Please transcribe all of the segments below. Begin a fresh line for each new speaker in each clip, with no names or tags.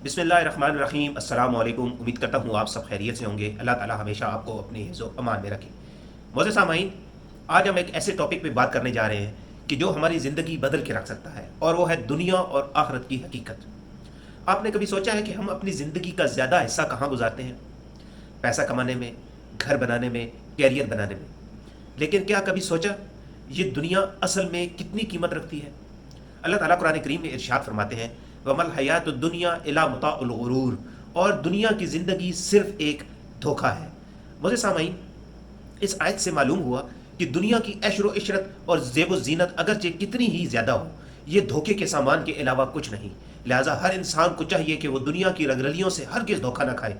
بسم اللہ الرحمن الرحیم۔ السلام علیکم۔ امید کرتا ہوں آپ سب خیریت سے ہوں گے۔ اللہ تعالی ہمیشہ آپ کو اپنے حفظ و امان میں رکھے۔ معزز سامعین، آج ہم ایک ایسے ٹاپک پہ بات کرنے جا رہے ہیں کہ جو ہماری زندگی بدل کے رکھ سکتا ہے، اور وہ ہے دنیا اور آخرت کی حقیقت۔ آپ نے کبھی سوچا ہے کہ ہم اپنی زندگی کا زیادہ حصہ کہاں گزارتے ہیں؟ پیسہ کمانے میں، گھر بنانے میں، کیریئر بنانے میں۔ لیکن کیا کبھی سوچا یہ دنیا اصل میں کتنی قیمت رکھتی ہے؟ اللہ تعالیٰ قرآن کریم میں ارشاد فرماتے ہیں، وَمَا الْحَيَاةُ الدُّنْيَا إِلَّا مَتَاعُ الْغُرُورِ، اور دنیا کی زندگی صرف ایک دھوکہ ہے۔ مجھے سامعین، اس آیت سے معلوم ہوا کہ دنیا کی عیش و عشرت اور زیب و زینت اگرچہ کتنی ہی زیادہ ہو، یہ دھوکے کے سامان کے علاوہ کچھ نہیں۔ لہٰذا ہر انسان کو چاہیے کہ وہ دنیا کی رنگرلیوں سے ہرگز دھوکہ نہ کھائے،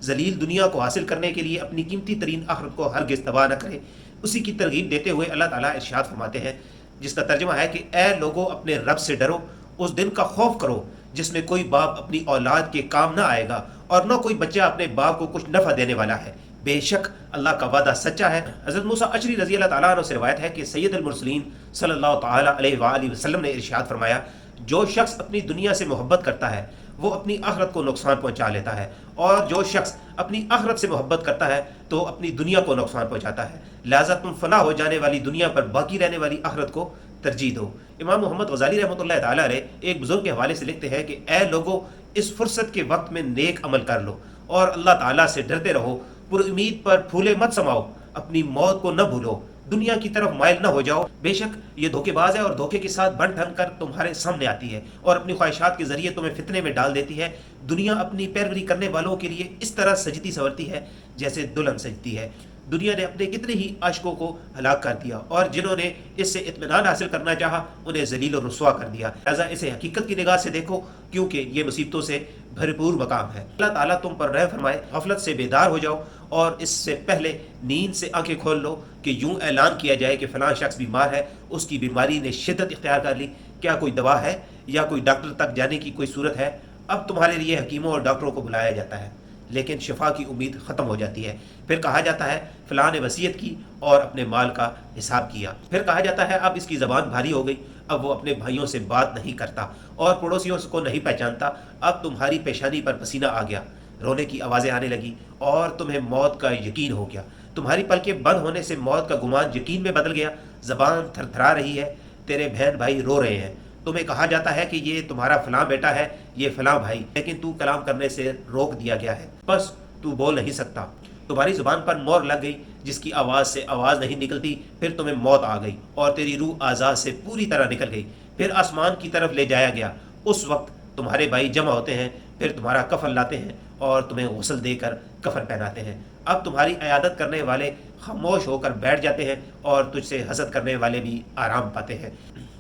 ذلیل دنیا کو حاصل کرنے کے لیے اپنی قیمتی ترین آخرت کو ہرگز تباہ نہ کرے۔ اسی کی ترغیب دیتے ہوئے اللہ تعالیٰ ارشاد فرماتے ہیں، جس کا ترجمہ ہے کہ اے لوگو، اپنے رب سے ڈرو، اس دن کا خوف کرو جس میں کوئی باپ اپنی اولاد کے کام نہ آئے گا، اور نہ کوئی بچہ اپنے باپ کو کچھ نفع دینے والا ہے۔ بے شک اللہ کا وعدہ سچا ہے۔ حضرت موسیٰ اشعری رضی اللہ تعالیٰ عنہ سے روایت ہے کہ سید المرسلین صلی اللہ تعالیٰ علیہ وآلہ وسلم نے ارشاد فرمایا، جو شخص اپنی دنیا سے محبت کرتا ہے وہ اپنی آخرت کو نقصان پہنچا لیتا ہے، اور جو شخص اپنی آخرت سے محبت کرتا ہے تو اپنی دنیا کو نقصان پہنچاتا ہے۔ لہٰذا تم فنا ہو جانے والی دنیا پر باقی رہنے والی آخرت کو ترجیح دو۔ امام محمد غزالی رحمۃ اللہ تعالیٰ علیہ ایک بزرگ کے حوالے سے لکھتے ہیں کہ اے لوگو، اس فرصت کے وقت میں نیک عمل کر لو اور اللہ تعالیٰ سے ڈرتے رہو، پر امید پر پھولے مت سماؤ، اپنی موت کو نہ بھولو، دنیا کی طرف مائل نہ ہو جاؤ۔ بے شک یہ دھوکے باز ہے، اور دھوکے کے ساتھ بن ٹھن کر تمہارے سامنے آتی ہے اور اپنی خواہشات کے ذریعے تمہیں فتنے میں ڈال دیتی ہے۔ دنیا اپنی پیروی کرنے والوں کے لیے اس طرح سجتی سنورتی ہے جیسے دلہن سجتی ہے۔ دنیا نے اپنے کتنے ہی عاشقوں کو ہلاک کر دیا، اور جنہوں نے اس سے اطمینان حاصل کرنا چاہا انہیں ذلیل و رسوا کر دیا۔ لہٰذا اسے حقیقت کی نگاہ سے دیکھو، کیونکہ یہ مصیبتوں سے بھرپور مقام ہے۔ اللہ تعالیٰ تم پر رحم فرمائے، غفلت سے بیدار ہو جاؤ، اور اس سے پہلے نیند سے آنکھیں کھول لو کہ یوں اعلان کیا جائے کہ فلاں شخص بیمار ہے، اس کی بیماری نے شدت اختیار کر لی، کیا کوئی دوا ہے یا کوئی ڈاکٹر تک جانے کی کوئی صورت ہے؟ اب تمہارے لیے حکیموں اور ڈاکٹروں کو بلایا جاتا ہے، لیکن شفا کی امید ختم ہو جاتی ہے۔ پھر کہا جاتا ہے فلاں نے وصیت کی اور اپنے مال کا حساب کیا۔ پھر کہا جاتا ہے اب اس کی زبان بھاری ہو گئی، اب وہ اپنے بھائیوں سے بات نہیں کرتا اور پڑوسیوں کو نہیں پہچانتا۔ اب تمہاری پیشانی پر پسینہ آ گیا، رونے کی آوازیں آنے لگی، اور تمہیں موت کا یقین ہو گیا۔ تمہاری پلکیں بند ہونے سے موت کا گمان یقین میں بدل گیا، زبان تھر تھرا رہی ہے، تیرے بہن بھائی رو رہے ہیں۔ تمہیں کہا جاتا ہے کہ یہ تمہارا فلاں بیٹا ہے، یہ فلاں بھائی، لیکن تو کلام کرنے سے روک دیا گیا ہے، بس تو بول نہیں سکتا۔ تمہاری زبان پر مور لگ گئی، جس کی آواز سے آواز نہیں نکلتی۔ پھر تمہیں موت آ گئی اور تیری روح اعضاء سے پوری طرح نکل گئی۔ پھر آسمان کی طرف لے جایا گیا۔ اس وقت تمہارے بھائی جمع ہوتے ہیں، پھر تمہارا کفن لاتے ہیں اور تمہیں غسل دے کر کفن پہناتے ہیں۔ اب تمہاری عیادت کرنے والے خاموش ہو کر بیٹھ جاتے ہیں، اور تجھ سے حسد کرنے والے بھی آرام پاتے ہیں۔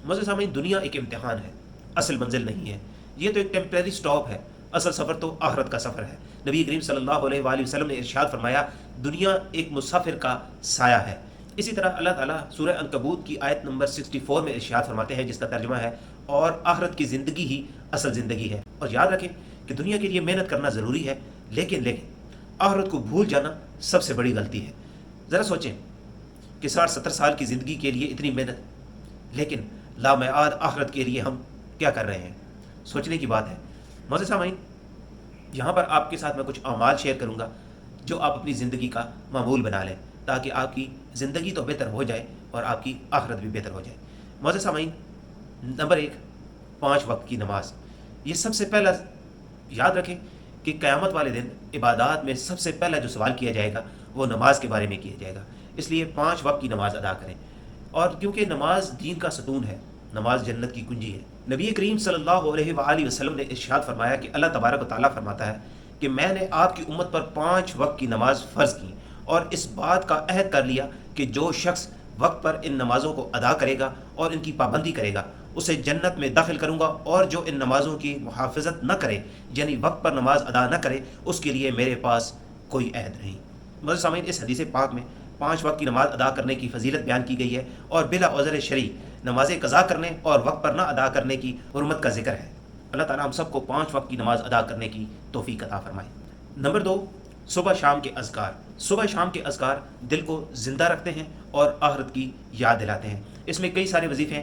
مزے سامعین، دنیا ایک امتحان ہے، اصل منزل نہیں ہے۔ یہ تو ایک ٹیمپریری سٹاپ ہے، اصل سفر تو آخرت کا سفر ہے۔ نبی کریم صلی اللہ علیہ وآلہ وسلم نے ارشاد فرمایا، دنیا ایک مسافر کا سایہ ہے۔ اسی طرح اللہ تعالیٰ سورہ عنکبوت کی آیت نمبر 64 میں ارشاد فرماتے ہیں، جس کا ترجمہ ہے، اور آخرت کی زندگی ہی اصل زندگی ہے۔ اور یاد رکھیں کہ دنیا کے لیے محنت کرنا ضروری ہے، لیکن آخرت کو بھول جانا سب سے بڑی غلطی ہے۔ ذرا سوچیں کہ 60-70 سال کی زندگی کے لیے اتنی محنت، لیکن لامعاد آخرت کے لیے ہم کیا کر رہے ہیں؟ سوچنے کی بات ہے۔ مزے سامعین، یہاں پر آپ کے ساتھ میں کچھ اعمال شیئر کروں گا جو آپ اپنی زندگی کا معمول بنا لیں، تاکہ آپ کی زندگی تو بہتر ہو جائے اور آپ کی آخرت بھی بہتر ہو جائے۔ مزے سامعین، نمبر 1، 5 وقت کی نماز۔ یہ سب سے پہلا یاد رکھیں کہ قیامت والے دن عبادات میں سب سے پہلا جو سوال کیا جائے گا وہ نماز کے بارے میں کیا جائے گا، اس لیے 5 وقت کی نماز ادا کریں۔ اور کیونکہ نماز دین کا ستون ہے، نماز جنت کی کنجی ہے۔ نبی کریم صلی اللہ علیہ وآلہ وسلم نے ارشاد فرمایا کہ اللہ تبارک و تعالیٰ فرماتا ہے کہ میں نے آپ کی امت پر 5 وقت کی نماز فرض کی، اور اس بات کا عہد کر لیا کہ جو شخص وقت پر ان نمازوں کو ادا کرے گا اور ان کی پابندی کرے گا اسے جنت میں داخل کروں گا، اور جو ان نمازوں کی محافظت نہ کرے، یعنی وقت پر نماز ادا نہ کرے، اس کے لیے میرے پاس کوئی عہد نہیں۔ مجھے سامعین، اس حدیث پاک میں 5 وقت کی نماز ادا کرنے کی فضیلت بیان کی گئی ہے، اور بلا عذر شرعی نمازیں قضا کرنے اور وقت پر نہ ادا کرنے کی حرمت کا ذکر ہے۔ اللہ تعالیٰ ہم سب کو 5 وقت کی نماز ادا کرنے کی توفیق عطا فرمائے۔ نمبر 2، صبح شام کے اذکار۔ صبح شام کے اذکار دل کو زندہ رکھتے ہیں اور آخرت کی یاد دلاتے ہیں۔ اس میں کئی سارے وظیفے ہیں،